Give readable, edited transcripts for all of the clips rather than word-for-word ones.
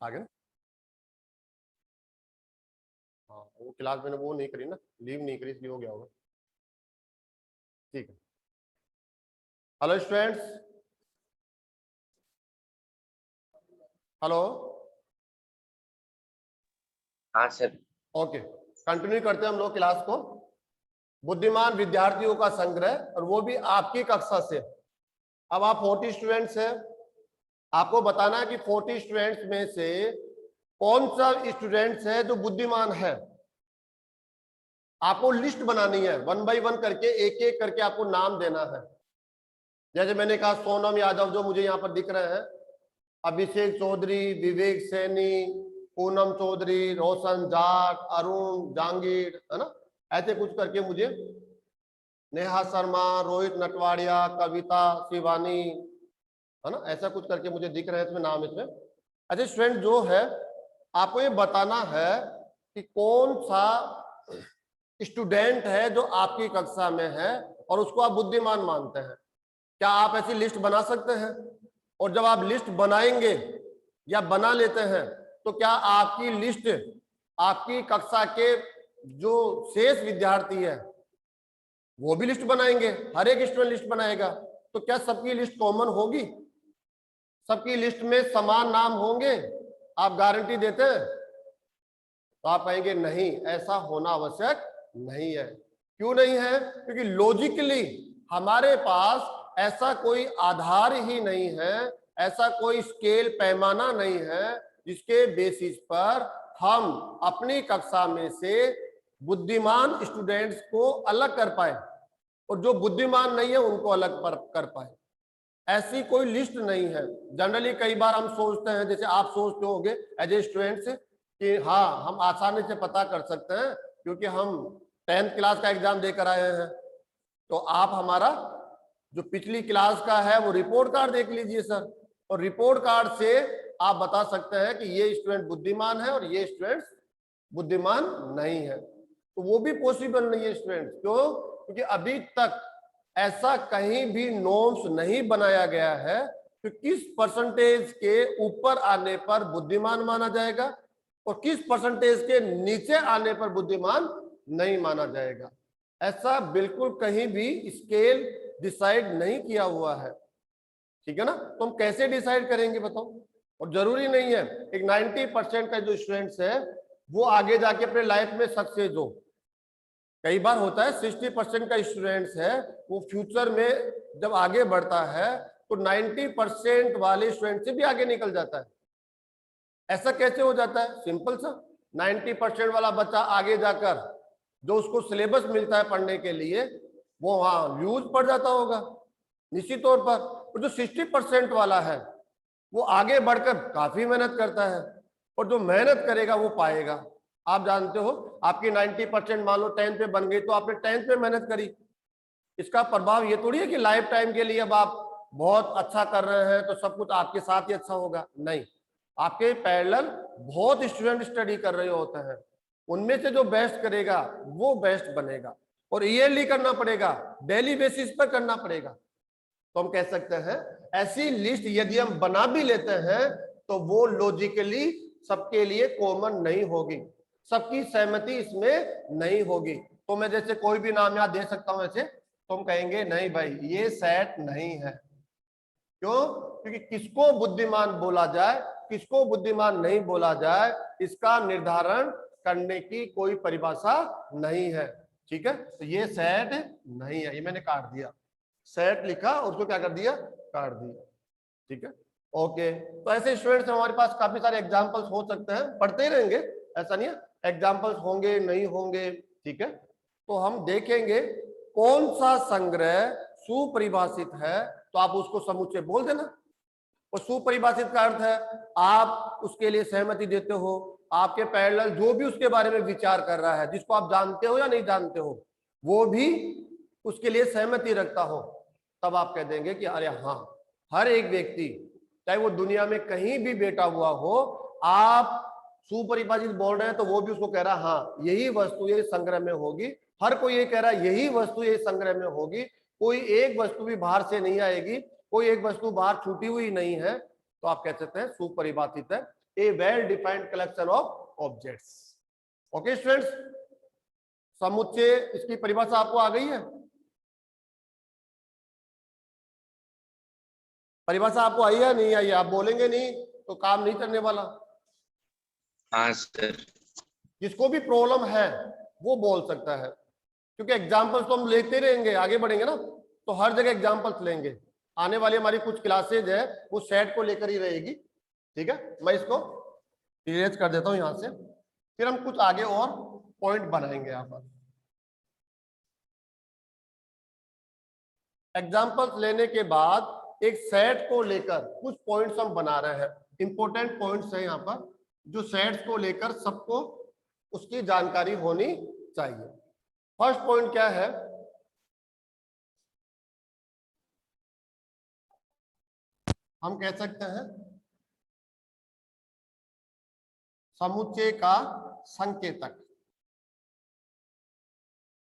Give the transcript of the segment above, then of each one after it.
आगे ना। हाँ वो क्लास मैंने वो नहीं करी ना, लीव नहीं करी इसलिए हो गया होगा। ठीक है। Hello students, hello. हाँ सर। ओके, कंटिन्यू करते हैं हम लोग क्लास को। बुद्धिमान विद्यार्थियों का संग्रह, और वो भी आपकी कक्षा से। अब आप 40 स्टूडेंट्स हैं, आपको बताना है कि 40 स्टूडेंट्स में से कौन सा स्टूडेंट्स है जो बुद्धिमान है। आपको लिस्ट बनानी है, 1 बाय 1 करके, एक एक करके आपको नाम देना है। जैसे मैंने कहा सोनम यादव जो मुझे यहाँ पर दिख रहे हैं, अभिषेक चौधरी, विवेक सैनी, पूनम चौधरी, रोशन जाट, अरुण जहांगीर, है ना, ऐसे कुछ करके मुझे, नेहा शर्मा, रोहित नटवाड़िया, कविता शिवानी, है ना, ऐसा कुछ करके मुझे दिख रहे हैं इसमें नाम। इसमें अच्छा स्टूडेंट जो है, आपको ये बताना है कि कौन सा स्टूडेंट है जो आपकी कक्षा में है और उसको आप बुद्धिमान मानते हैं। क्या आप ऐसी लिस्ट बना सकते हैं? और जब आप लिस्ट बनाएंगे या बना लेते हैं तो क्या आपकी लिस्ट, आपकी कक्षा के जो शेष विद्यार्थी है वो भी लिस्ट बनाएंगे, हर एक स्टूडेंट लिस्ट बनाएगा, तो क्या सबकी लिस्ट कॉमन होगी? सबकी लिस्ट में समान नाम होंगे? आप गारंटी देते हैं? तो आप कहेंगे नहीं, ऐसा होना आवश्यक नहीं है। क्यों नहीं है? क्योंकि लॉजिकली हमारे पास ऐसा कोई आधार ही नहीं है, ऐसा कोई स्केल पैमाना नहीं है जिसके बेसिस पर हम अपनी कक्षा में से बुद्धिमान स्टूडेंट्स को अलग कर पाए और जो बुद्धिमान नहीं है उनको अलग कर पाए। ऐसी कोई लिस्ट नहीं है। जनरली कई बार हम सोचते हैं, जैसे आप सोचते होंगे एज ए स्टूडेंट्स कि हाँ हम आसानी से पता कर सकते हैं क्योंकि हम 10th क्लास का एग्जाम देकर आए हैं। तो आप हमारा जो पिछली क्लास का है वो रिपोर्ट कार्ड देख लीजिए सर, और रिपोर्ट कार्ड से आप बता सकते हैं कि ये स्टूडेंट बुद्धिमान है और ये स्टूडेंट बुद्धिमान नहीं है। तो वो भी पॉसिबल नहीं है स्टूडेंट। क्यों? क्योंकि अभी तक ऐसा कहीं भी नॉर्म्स नहीं बनाया गया है कि किस परसेंटेज के ऊपर आने पर बुद्धिमान माना जाएगा और किस परसेंटेज के नीचे आने पर बुद्धिमान नहीं माना जाएगा। ऐसा बिल्कुल कहीं भी स्केल डिसाइड नहीं किया हुआ है। ठीक है ना? तो हम कैसे डिसाइड करेंगे बताओ? और जरूरी नहीं है एक 90% का जो स्टूडेंट्स है वो आगे जाके अपने लाइफ में सक्सेस हो। कई बार होता है 60% का स्टूडेंट्स है वो फ्यूचर में जब आगे बढ़ता है तो 90% वाले स्टूडेंट से भी आगे निकल जाता है। ऐसा कैसे हो जाता है? सिंपल सा, 90% वाला बच्चा आगे जाकर जो उसको सिलेबस मिलता है पढ़ने के लिए वो वहां यूज पढ़ जाता होगा निश्चित तौर पर। और जो 60% वाला है वो आगे बढ़कर काफी मेहनत करता है और जो मेहनत करेगा वो पाएगा। आप जानते हो आपकी 90% मान लो 10th पे बन गई तो आपने 10th पे मेहनत करी, इसका प्रभाव ये थोड़ी है कि लाइफ टाइम के लिए अब आप बहुत अच्छा कर रहे हैं तो सब कुछ आपके साथ ही अच्छा होगा। नहीं, आपके पैरेलल बहुत स्टूडेंट स्टडी कर रहे होते हैं, उनमें से जो बेस्ट करेगा वो बेस्ट बनेगा और ईयरली करना पड़ेगा, डेली बेसिस पर करना पड़ेगा। तो हम कह सकते हैं ऐसी लिस्ट यदि हम बना भी लेते हैं तो वो लॉजिकली सबके लिए कॉमन नहीं होगी, सबकी सहमति इसमें नहीं होगी। तो मैं जैसे कोई भी नाम यहां दे सकता हूं ऐसे, तो हम कहेंगे नहीं भाई ये सेट नहीं है। क्यों? क्योंकि किसको बुद्धिमान बोला जाए किसको बुद्धिमान नहीं बोला जाए इसका निर्धारण करने की कोई परिभाषा नहीं है। ठीक है, तो ये सेट नहीं है, ये मैंने काट दिया, सेट लिखा और उसको क्या कर दिया, काट दिया। ठीक है, ओके। तो ऐसे स्टूडेंट्स हमारे पास काफी सारे एग्जांपल्स हो सकते हैं, पढ़ते ही रहेंगे, ऐसा नहीं है, एग्जांपल्स होंगे नहीं होंगे। ठीक है, तो हम देखेंगे कौन सा संग्रह सुपरिभाषित है तो आप उसको समुच्चय बोल देना। और सुपरिभाषित का अर्थ है आप उसके लिए सहमति देते हो, आपके पैरेलल जो भी उसके बारे में विचार कर रहा है, जिसको आप जानते हो या नहीं जानते हो, वो भी उसके लिए सहमति रखता हो, तब आप कह देंगे कि अरे हाँ, हर एक व्यक्ति चाहे वो दुनिया में कहीं भी बैठा हुआ हो, आप सुपरिभाषित बोल रहे हैं तो वो भी उसको कह रहा है हाँ यही वस्तु ये संग्रह में होगी। हर कोई ये कह रहा है यही वस्तु ये संग्रह में होगी, कोई एक वस्तु भी बाहर से नहीं आएगी, कोई एक वस्तु बाहर छूटी हुई नहीं है, तो आप कह सकते हैं सुपरिभाषित है। A well defined collection of objects. Okay students, समुच्चय इसकी परिभाषा आपको आ गई है? परिभाषा आपको आई है नहीं आई? आप बोलेंगे नहीं तो काम नहीं करने वाला। हाँ सर। जिसको भी प्रॉब्लम है वो बोल सकता है, क्योंकि एग्जाम्पल्स तो हम लेते रहेंगे, आगे बढ़ेंगे ना तो हर जगह एग्जाम्पल्स लेंगे। आने वाली हमारी कुछ क्लासेज है वो सेट को लेकर ही रहेगी। ठीक है, मैं इसको इरेज कर देता हूं यहां से, फिर हम कुछ आगे और पॉइंट बनाएंगे यहां पर। एग्जाम्पल्स लेने के बाद एक सेट को लेकर कुछ पॉइंट्स हम बना रहे हैं, इंपॉर्टेंट पॉइंट्स हैं यहाँ पर, जो सेट्स को लेकर सबको उसकी जानकारी होनी चाहिए। फर्स्ट पॉइंट क्या है? हम कह सकते हैं समुच्चय का संकेतक,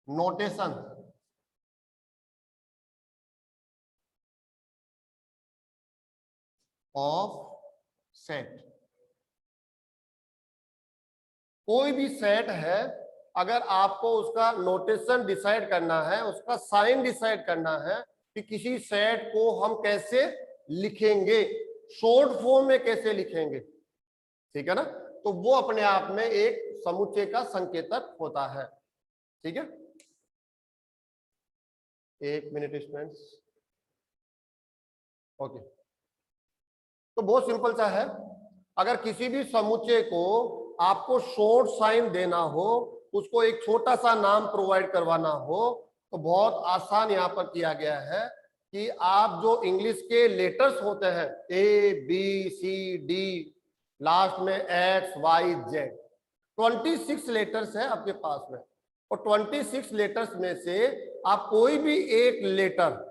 नोटेशन ऑफ सेट। कोई भी सेट है, अगर आपको उसका नोटेशन डिसाइड करना है, उसका साइन डिसाइड करना है कि किसी सेट को हम कैसे लिखेंगे, शॉर्ट फॉर्म में कैसे लिखेंगे, ठीक है ना, तो वो अपने आप में एक समुच्चय का संकेतक होता है। ठीक है, एक मिनट स्टूडेंट्स। ओके, तो बहुत सिंपल सा है, अगर किसी भी समुच्चय को आपको शॉर्ट साइन देना हो, उसको एक छोटा सा नाम प्रोवाइड करवाना हो, तो बहुत आसान यहां पर किया गया है कि आप जो इंग्लिश के लेटर्स होते हैं A B C D, last में एक्स वाई जेड, 26 लेटर्स है आपके पास में, और 26 लेटर्स में से आप कोई भी एक लेटर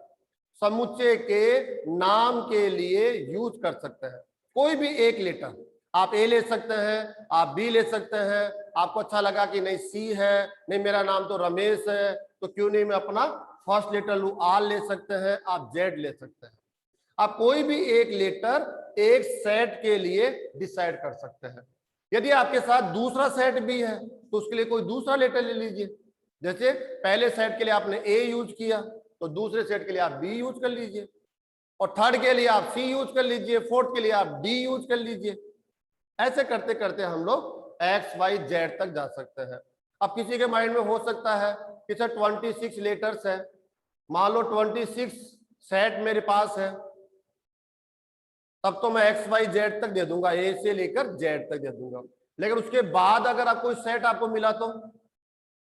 समुच्चय के नाम के लिए यूज कर सकते हैं। कोई भी एक लेटर, आप ए ले सकते हैं, आप बी ले सकते हैं, आपको अच्छा लगा कि नहीं सी है, नहीं मेरा नाम तो रमेश है, तो क्यों नहीं मैं अपना फर्स्ट लेटर लू, आर ले सकते हैं, आप जेड ले सकते हैं। आप कोई भी एक लेटर एक सेट के लिए डिसाइड कर सकते हैं। यदि आपके साथ दूसरा सेट भी है तो उसके लिए कोई दूसरा लेटर ले लीजिए। जैसे पहले सेट के लिए आपने ए यूज किया, तो दूसरे सेट के लिए आप बी यूज कर लीजिए, और थर्ड के लिए आप सी यूज कर लीजिए, फोर्थ के लिए आप डी यूज कर लीजिए। ऐसे करते करते हम लोग एक्स वाई जेड तक जा सकते हैं। अब किसी के माइंड में हो सकता है कि सर 26 लेटर्स है, मान लो 26 सेट मेरे पास है, तब तो मैं एक्स वाई जेड तक दे दूंगा, ए से लेकर जेड तक दे दूंगा। लेकिन उसके बाद अगर आप कोई सेट आपको मिला तो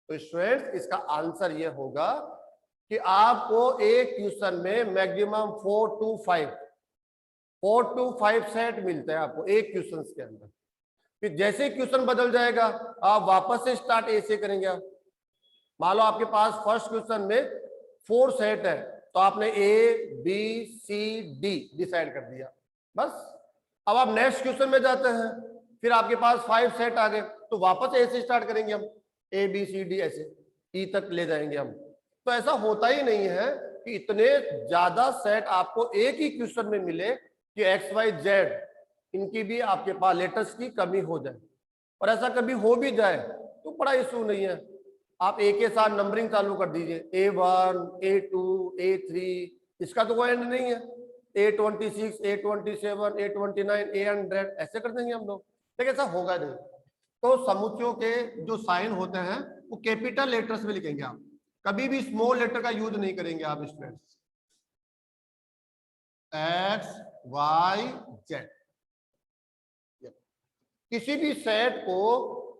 स्टूडेंट इसका आंसर ये होगा कि आपको एक क्वेश्चन में मैक्सिमम 4 to 5 सेट मिलते हैं आपको एक क्वेश्चन के अंदर। फिर जैसे क्वेश्चन बदल जाएगा आप वापस से स्टार्ट ए से करेंगे। आप मान लो आपके पास फर्स्ट क्वेश्चन में 4 सेट है, तो आपने A B C D decide कर दिया, बस। अब आप नेक्स्ट क्वेश्चन में जाते हैं, फिर आपके पास 5 सेट आ गए, तो वापस ए से स्टार्ट करेंगे हम, ए बी सी डी ऐसे ई तक ले जाएंगे हम। तो ऐसा होता ही नहीं है कि इतने ज्यादा सेट आपको एक ही क्वेश्चन में मिले कि एक्स वाई जेड इनकी भी आपके पास लेटर्स की कमी हो जाए। और ऐसा कभी हो भी जाए तो बड़ा इशू नहीं है, आप ए के साथ नंबरिंग चालू कर दीजिए, A1 A2 A3, इसका तो कोई एंड नहीं है, A26 A27 A29 A100 ऐसे कर देंगे हम लोग, लेकिन ऐसा होगा नहीं। तो समुच्चयों के जो साइन होते हैं वो कैपिटल लेटर्स में लिखेंगे आप, कभी भी स्मॉल लेटर का यूज नहीं करेंगे आप स्टूडेंट्स। एक्स वाई जेड, किसी भी सेट को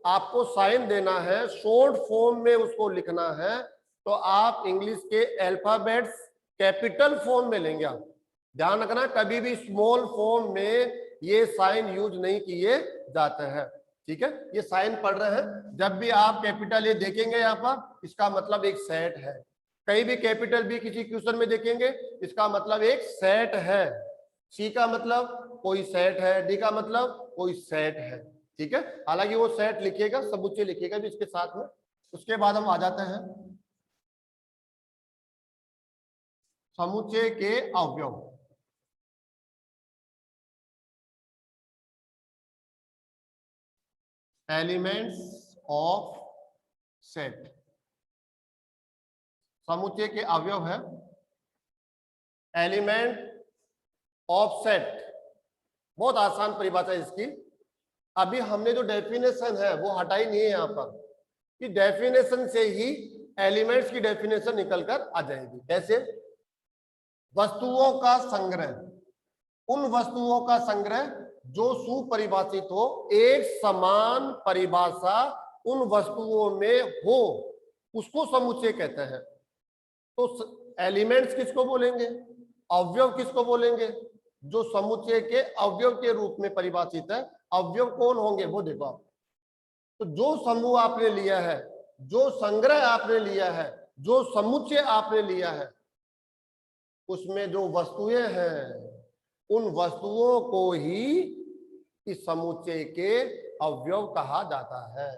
आपको साइन देना है, शॉर्ट फॉर्म में उसको लिखना है, तो आप इंग्लिश के अल्फाबेट्स कैपिटल फॉर्म में लेंगे। आप ध्यान रखना कभी भी स्मॉल फॉर्म में ये साइन यूज नहीं किए जाते हैं। ठीक है, ये साइन पढ़ रहे हैं, जब भी आप कैपिटल ए देखेंगे यहाँ पर इसका मतलब एक सेट है, कहीं भी कैपिटल बी किसी क्वेश्चन में देखेंगे इसका मतलब एक सेट है, सी का मतलब कोई सेट है, डी का मतलब कोई सेट है। ठीक है, हालांकि वो सेट लिखिएगा, समुच्चय लिखिएगा भी इसके साथ में। उसके बाद हम आ जाते हैं समुच्चय के अवयव। एलिमेंट्स ऑफ सेट, समुच्चय के अवयव है एलिमेंट ऑफ सेट। बहुत आसान परिभाषा है इसकी। अभी हमने जो डेफिनेशन है वो हटाई नहीं है यहाँ पर, कि डेफिनेशन से ही एलिमेंट्स की डेफिनेशन निकलकर आ जाएगी। कैसे? वस्तुओं का संग्रह, उन वस्तुओं का संग्रह जो सुपरिभाषित हो, एक समान परिभाषा उन वस्तुओं में हो, उसको समुच्चय कहते हैं। तो एलिमेंट्स किसको बोलेंगे? अवयव किसको बोलेंगे? जो समुच्चय के अवयव के रूप में परिभाषित है। अवयव कौन होंगे वो देखो आप। तो जो समूह आपने लिया है, जो संग्रह आपने लिया है, जो समुच्चय आपने लिया है, उसमें जो वस्तुएं हैं उन वस्तुओं को ही इस समुच्चय के अवयव कहा जाता है।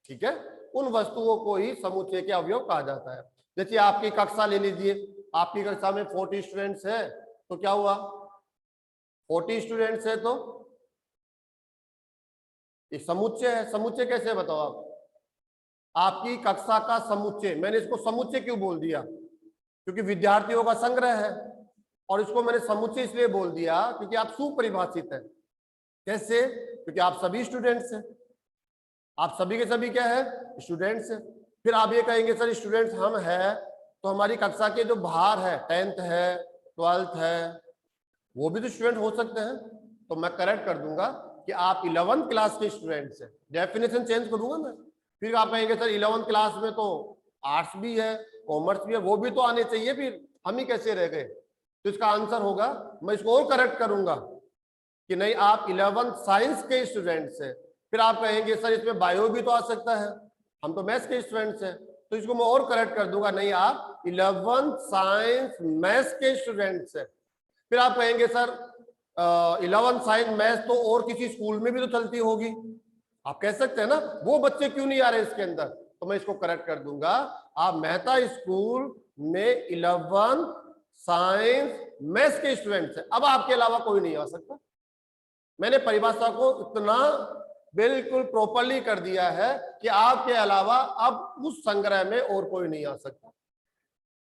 ठीक है, उन वस्तुओं को ही समुच्चय के अवयव कहा जाता है। जैसे आपकी कक्षा ले लीजिए, आपकी कक्षा में 40 स्टूडेंट्स है, तो क्या हुआ? 40 स्टूडेंट्स है तो ये समुच्चय है। समुच्चय कैसे बताओ आप? आपकी कक्षा का समुच्चय, मैंने इसको समुच्चय क्यों बोल दिया? क्योंकि विद्यार्थियों का संग्रह है, और इसको मैंने समुच्चय इसलिए बोल दिया क्योंकि आप सुपरिभाषित है। कैसे? क्योंकि आप सभी स्टूडेंट्स हैं, आप सभी के सभी क्या है? स्टूडेंट्स हैं। फिर आप ये कहेंगे सर स्टूडेंट्स हम हैं, तो हमारी कक्षा के जो बाहर है 10th है, 12th है, वो भी तो स्टूडेंट हो सकते हैं। तो मैं करेक्ट कर दूंगा कि आप 11th क्लास के स्टूडेंट्स हैं। डेफिनेशन चेंज करूंगा मैं। फिर आप कहेंगे सर 11th क्लास में तो आर्ट्स भी है, कॉमर्स भी है, वो भी तो आने चाहिए, फिर हम ही कैसे रह गए? तो इसका आंसर होगा, मैं इसको और करेक्ट करूंगा कि नहीं, आप 11th साइंस के स्टूडेंट्स हैं। फिर आप कहेंगे सर इसमें बायो भी तो आ सकता है, हम तो मैथ्स के स्टूडेंट्स हैं, तो इसको मैं और करेक्ट कर दूंगा, नहीं आप 11th साइंस मैथ्स के स्टूडेंट्स हैं। फिर आप कहेंगे सर 11th साइंस मैथ्स तो और किसी स्कूल में भी तो चलती होगी, आप कह सकते हैं ना, वो बच्चे क्यों नहीं आ रहे इसके अंदर? तो मैं इसको करेक्ट कर दूंगा, आप मेहता स्कूल में 11th साइंस मैथ्स के स्टूडेंट्स हैं, अब आपके अलावा कोई नहीं आ सकता। मैंने परिभाषा को इतना बिल्कुल प्रॉपरली कर दिया है कि आपके अलावा अब उस संग्रह में और कोई नहीं आ सकता।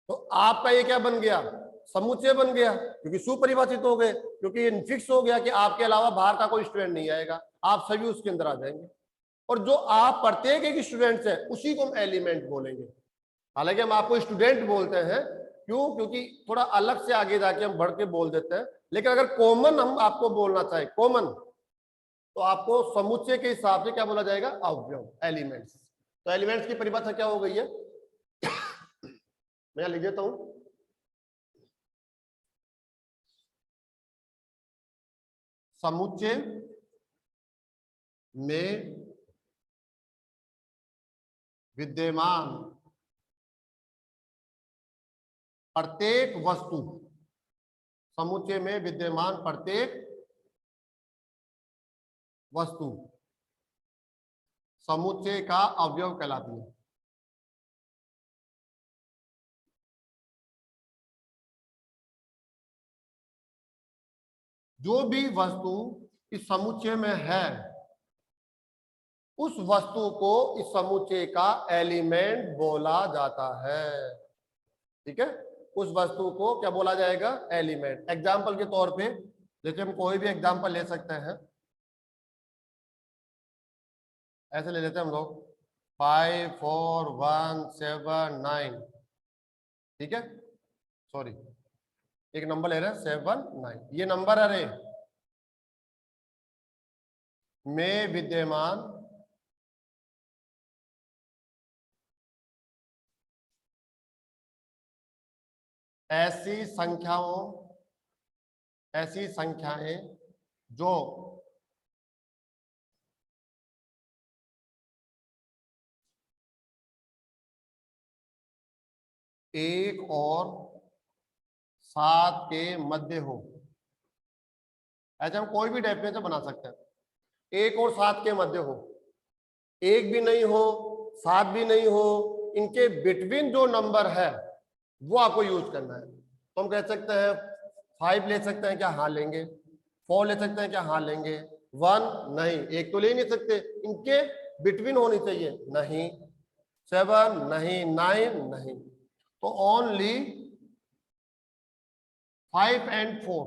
तो आपका ये क्या बन गया? समुच्चय बन गया, क्योंकि सुपरिभाषित हो गए, क्योंकि फिक्स हो गया कि आपके अलावा बाहर का कोई स्टूडेंट नहीं आएगा, आप सभी उसके अंदर आ जाएंगे। और जो आप प्रत्येक एक स्टूडेंट्स है उसी को हम एलिमेंट बोलेंगे। हालांकि हम आपको स्टूडेंट बोलते हैं, क्यों? क्योंकि थोड़ा अलग से आगे जाके हम बढ़ के बोल देते हैं। लेकिन अगर कॉमन हम आपको बोलना चाहे, कॉमन, तो आपको समुच्चय के हिसाब से क्या बोला जाएगा? अवयव, एलिमेंट्स। तो एलिमेंट्स की परिभाषा क्या हो गई है? मैं लिख देता हूं, समुच्चय में विद्यमान प्रत्येक वस्तु, समुच्चय में विद्यमान प्रत्येक वस्तु समुच्चय का अवयव कहलाती है। जो भी वस्तु इस समुच्चय में है, उस वस्तु को इस समुच्चय का एलिमेंट बोला जाता है। ठीक है, उस वस्तु को क्या बोला जाएगा? एलिमेंट। एग्जाम्पल के तौर पे, जैसे हम कोई भी एग्जाम्पल ले सकते हैं, ऐसे ले लेते हैं हम लोग 5 4 1 7 9। ठीक है, सॉरी, एक नंबर ले रहे हैं 7 9, ये नंबर अरे में विद्यमान ऐसी संख्याएं जो एक और 7 के मध्य हो। ऐसे हम कोई भी डेफिनेशन बना सकते हैं, 1 और 7 के मध्य हो, 1 भी नहीं हो, 7 भी नहीं हो, इनके बिटवीन जो नंबर है वो आपको यूज करना है। तो हम कह सकते हैं 5 ले सकते हैं क्या? हाँ लेंगे। 4 ले सकते हैं क्या? हाँ लेंगे। 1 नहीं, एक तो ले नहीं सकते, इनके बिटवीन होनी चाहिए, नहीं। 7 नहीं, 9 नहीं, तो ओनली 5 and 4।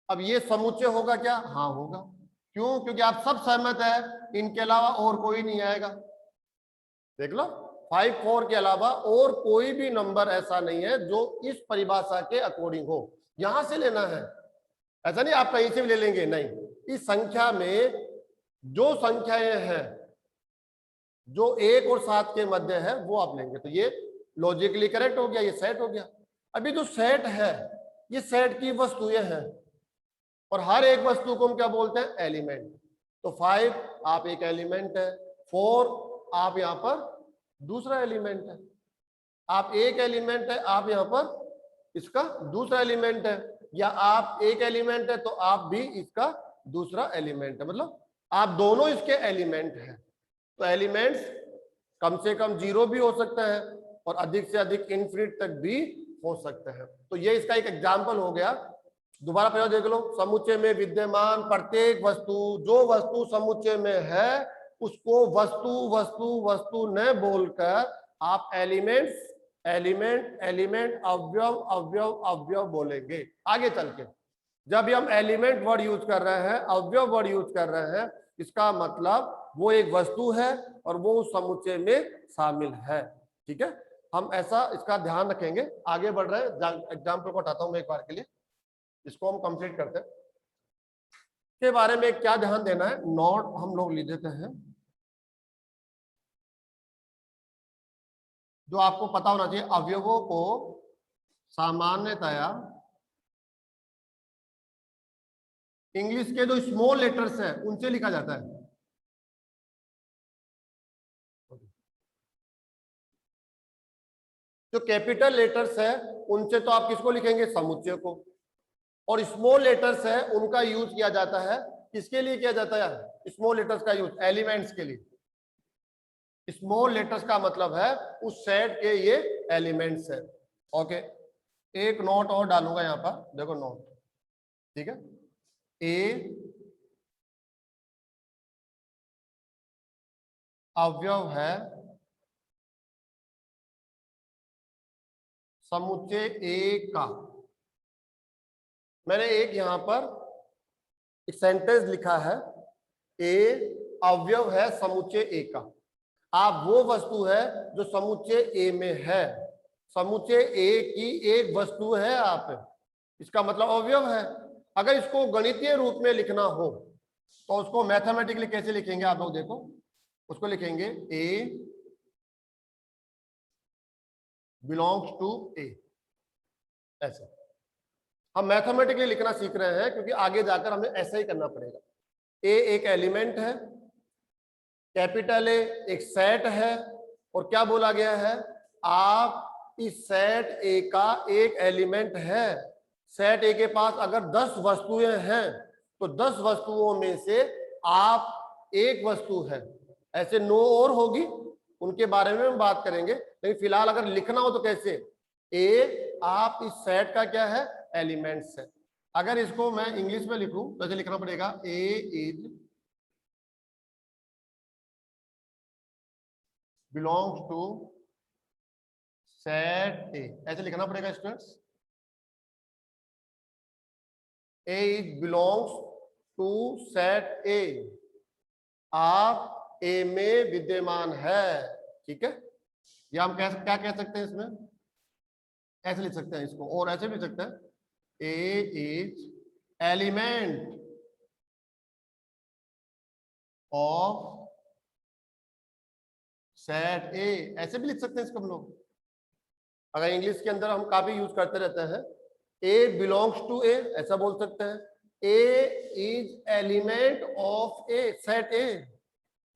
अब ये समुच्चय होगा क्या? हाँ होगा। क्यों? क्योंकि आप सब सहमत है, इनके अलावा और कोई नहीं आएगा। देख लो, 5 4 के अलावा और कोई भी नंबर ऐसा नहीं है जो इस परिभाषा के अकॉर्डिंग हो। यहां से लेना है, ऐसा नहीं आप कहीं से भी ले लेंगे, नहीं। इस संख्या में जो संख्याएं हैं जो 1 और 7 के मध्य है वो आप लेंगे, तो ये लॉजिकली करेक्ट हो गया, ये सेट हो गया। अभी जो सेट है ये सेट की वस्तुएं हैं, और हर एक वस्तु को हम क्या बोलते हैं? एलिमेंट। तो 5 आप एक एलिमेंट है, 4 आप यहां पर दूसरा एलिमेंट है, आप एक एलिमेंट है, आप यहां पर इसका दूसरा एलिमेंट है, या आप एक एलिमेंट है तो आप भी इसका दूसरा एलिमेंट है, मतलब आप दोनों इसके एलिमेंट हैं। तो एलिमेंट्स कम से कम 0 भी हो सकता है और अधिक से अधिक इन्फिनिट तक भी हो सकते हैं। तो ये इसका एक एग्जाम्पल हो गया। दोबारा प्रयोग देख लो, समुच्चय में विद्यमान प्रत्येक वस्तु, जो वस्तु समुच्चय में है उसको वस्तु वस्तु वस्तु न बोलकर आप एलिमेंट्स एलिमेंट एलिमेंट अवयव अवयव अवयव बोलेंगे आगे चल के। जब भी हम एलिमेंट वर्ड यूज कर रहे हैं, अवयव वर्ड यूज कर रहे हैं, इसका मतलब वो एक वस्तु है और वो उस समुच्चय में शामिल है। ठीक है, हम ऐसा इसका ध्यान रखेंगे। आगे बढ़ रहे हैं, एग्जाम्पल को हटाता हूं मैं एक बार के लिए, इसको हम कंप्लीट करते हैं। के बारे में क्या ध्यान देना है, नोट हम लोग लिख देते हैं, जो आपको पता होना चाहिए। अवयवों को सामान्यतया इंग्लिश के जो स्मॉल लेटर्स हैं उनसे लिखा जाता है। जो कैपिटल लेटर्स है उनसे तो आप किसको लिखेंगे? समुच्चय को। और स्मॉल लेटर्स है उनका यूज किया जाता है, किसके लिए किया जाता है स्मॉल लेटर्स का यूज? एलिमेंट्स के लिए। स्मॉल लेटर्स का मतलब है उस सेट के ये एलिमेंट्स है। ओके, एक नोट और डालूंगा यहां पर, देखो नोट, ठीक है। ए अवयव है समुच्चय ए का। मैंने एक यहां पर एक सेंटेंस लिखा है, ए अवयव है समुच्चय ए का। आप वो वस्तु है जो समुच्चय ए में है, समुच्चय ए की एक वस्तु है आप, इसका मतलब अवयव है। अगर इसको गणितीय रूप में लिखना हो तो उसको मैथमेटिकली कैसे लिखेंगे आप लोग देखो, उसको लिखेंगे ए बिलोंग्स टू ए, ऐसे। हम मैथमेटिकली लिखना सीख रहे हैं क्योंकि आगे जाकर हमें ऐसा ही करना पड़ेगा। ए एक एलिमेंट है, कैपिटल ए एक सेट है, और क्या बोला गया है? आप इस सेट ए का एक एलिमेंट है। सेट ए के पास अगर 10 वस्तुएं हैं तो 10 वस्तुओं में से आप एक वस्तु है। ऐसे 9 और होगी, उनके बारे में हम बात करेंगे, लेकिन फिलहाल अगर लिखना हो तो कैसे? ए आप इस सेट का क्या है? एलिमेंट्स है। अगर इसको मैं इंग्लिश में लिखूं तो ऐसे लिखना पड़ेगा, A is belongs to set A, ऐसे लिखना पड़ेगा students. A is belongs to set A, आप ए में विद्यमान है। ठीक है, या हम क्या कह सकते हैं इसमें? ऐसे लिख सकते हैं इसको, और ऐसे भी लिख सकते हैं, A is element of set A, ऐसे भी लिख सकते हैं इसको हम लोग। अगर इंग्लिश के अंदर हम काफी यूज करते रहते हैं, ए बिलोंग्स टू ए ऐसा बोल सकते हैं, A is element of a set A,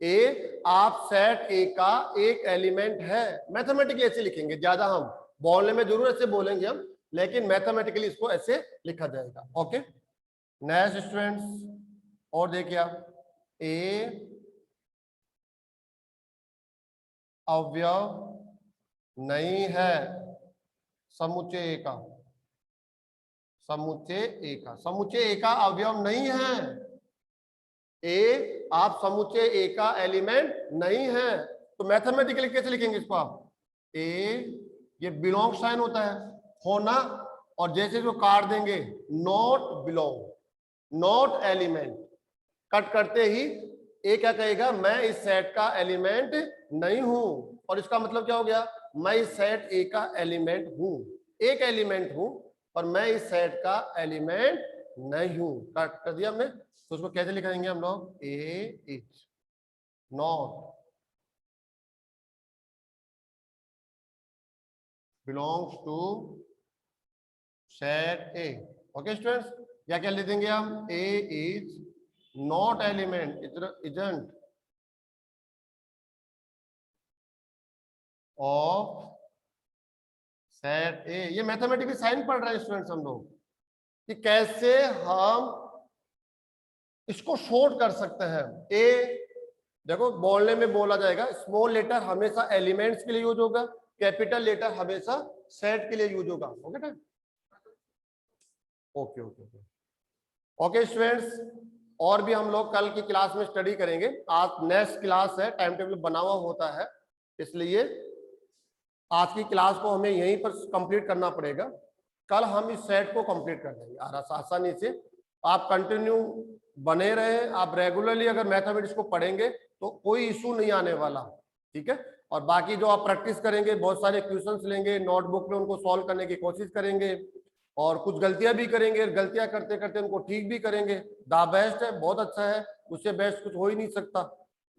A आप सेट ए का एक एलिमेंट है। मैथमेटिकली ऐसे लिखेंगे, ज्यादा हम बोलने में जरूर ऐसे बोलेंगे हम, लेकिन मैथमेटिकली इसको ऐसे लिखा जाएगा। ओके, नेक्स्ट स्टूडेंट्स, और देखिए आप, ए अवयव नहीं है समुच्चय ए का, समुच्चय ए का, समुच्चय ए का अवयव नहीं है। ए आप समुच्चय ए का एलिमेंट नहीं है, तो मैथमेटिकली कैसे लिखेंगे इसको आप? ए, ये बिलोंग साइन होता है होना, और जैसे जो काट देंगे not belong, not element, cut करते ही ए क्या कहेगा, मैं इस सेट का एलिमेंट नहीं हूं। और इसका मतलब क्या हो गया, मैं इस सेट ए का एलिमेंट हूं, एक एलिमेंट हूं, और मैं इस सेट का एलिमेंट नहीं हूं। कट कर दिया हमने, तो उसको कैसे लिखेंगे हम लोग? A is not belongs to set A. Okay students, या क्या लिख देंगे हम? A is not element, isn't of set A. ये मैथमेटिकल साइन पढ़ रहे हैं स्टूडेंट्स हम लोग, कि कैसे हम इसको शॉर्ट कर सकते हैं। ए देखो बोलने में बोला जाएगा, स्मॉल लेटर हमेशा एलिमेंट्स के लिए यूज होगा, कैपिटल लेटर हमेशा सेट के लिए यूज होगा। ओके ना? Okay okay okay okay students, और भी हम लोग कल की क्लास में स्टडी करेंगे। आज नेक्स्ट क्लास है, टाइम टेबल बना हुआ होता है, इसलिए आज की क्लास को हमें यहीं पर कंप्लीट करना पड़ेगा। कल हम इस सेट को कंप्लीट कर देंगे आसानी से। आप कंटिन्यू बने रहे, आप रेगुलरली अगर मैथमेटिक्स को पढ़ेंगे तो कोई इशू नहीं आने वाला, ठीक है। और बाकी जो आप प्रैक्टिस करेंगे, बहुत सारे क्वेश्चंस लेंगे, नोटबुक में उनको सॉल्व करने की कोशिश करेंगे, और कुछ गलतियां भी करेंगे, गलतियां करते करते उनको ठीक भी करेंगे। द बेस्ट है, बहुत अच्छा है, उससे बेस्ट कुछ हो ही नहीं सकता।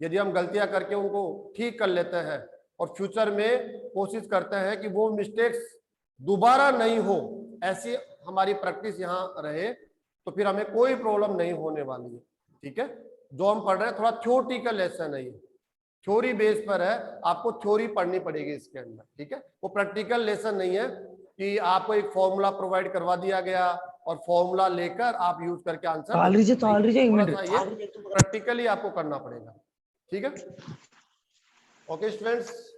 यदि हम गलतियां करके उनको ठीक कर लेते हैं और फ्यूचर में कोशिश करते हैं कि वो मिस्टेक्स दोबारा नहीं हो, ऐसी हमारी प्रैक्टिस यहाँ रहे, तो फिर हमें कोई प्रॉब्लम नहीं होने वाली है, ठीक है। जो हम पढ़ रहे हैं थोड़ा थ्योरेटिकल लेसन है, ये थ्योरी बेस पर है, आपको थ्योरी पढ़नी पड़ेगी इसके अंदर, ठीक है। वो प्रैक्टिकल लेसन नहीं है कि आपको एक फॉर्मूला प्रोवाइड करवा दिया गया और फॉर्मूला लेकर आप यूज करके आंसर, प्रैक्टिकली आपको करना पड़ेगा, ठीक है। Okay students.